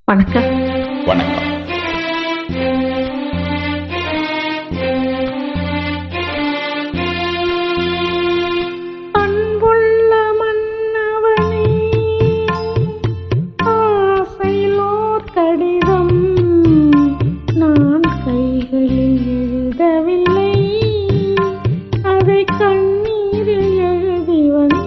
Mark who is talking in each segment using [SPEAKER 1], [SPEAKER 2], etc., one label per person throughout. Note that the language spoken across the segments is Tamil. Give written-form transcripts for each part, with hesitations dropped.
[SPEAKER 1] வணக்கம்.
[SPEAKER 2] வணக்கம்.
[SPEAKER 1] அன்புள்ள மன்னவனே, ஆசையிலோர் கடிதம் நான் கைகளில் எழுதவில்லை, அதை கண்ணீரில் எழுதி வந்தேன்.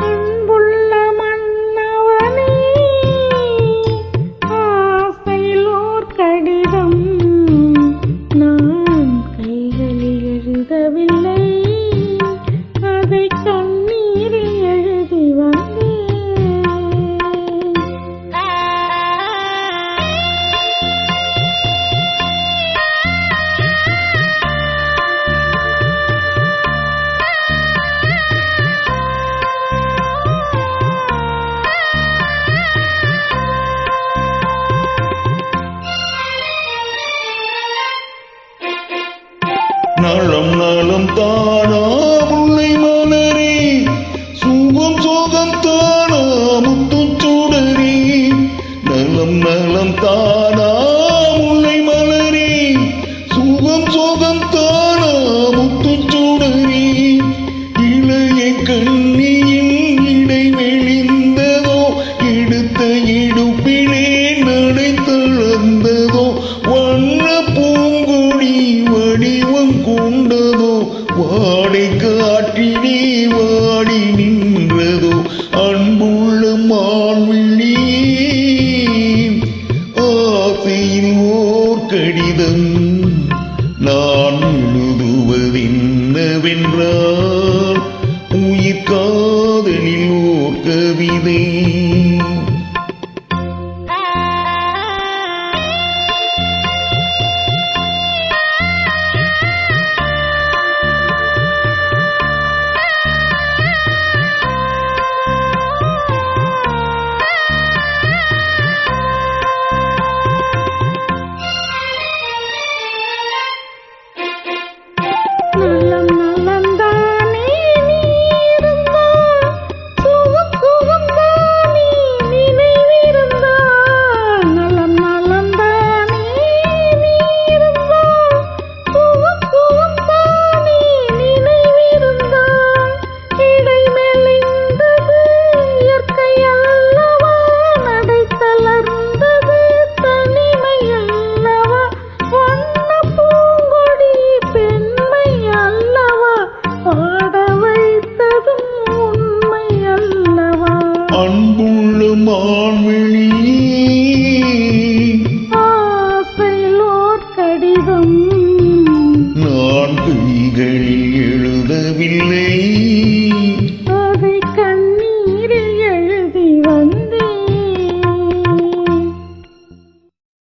[SPEAKER 1] அன்புள்ள மன்னவனே, ஆசையிலோர் கடிதம் நான் கைகளில் எழுதவில்லை, அதை கண்ணீரில் எழுதி வந்தேன்.
[SPEAKER 2] நலம் நலம் தானா முல்லை மலரே, சுகம் சோகம் தானா முத்துச்சுடரே. நலம் நலம் தானா முல்லை மலரே, சுகம் சோகம் தானா முத்துச்சுடரே. இளைய கண்ணியின் இடை மெலிந்ததோ, எடுத்த இடுப்பிலே நடை தளர்ந்ததோ, வண்ண பூங்கொடி வடிவம் கொண்டதோ, வாடை காற்றினே வாடி நின்றதோ. அன்புள்ள மான்விழி, ஆசையில் ஓர் கடிதம் நான் எழுதுவதென்னவென்றால், உயிர் காதலில் ஓர் கவிதை.
[SPEAKER 1] நலம் நலந்தானே நீ இருந்தால், சுகம் சுகம்தானே நினைவிருந்தால். நலம் நலந்தானே நீ இருந்தால், சுகம் சுகம்தானே நினைவிருந்தால். இடை மெலிந்தது இயற்கை அல்லவா, நடை தளர்ந்தது தனிமை அல்லவா. வண்ண பூங்கொடி பெண்மை அல்லவா, பாட வைத்ததும் உண்மை அல்லவா.
[SPEAKER 2] அன்புள்ள மான்விழி,
[SPEAKER 1] ஆசையிலோர் கடிதம்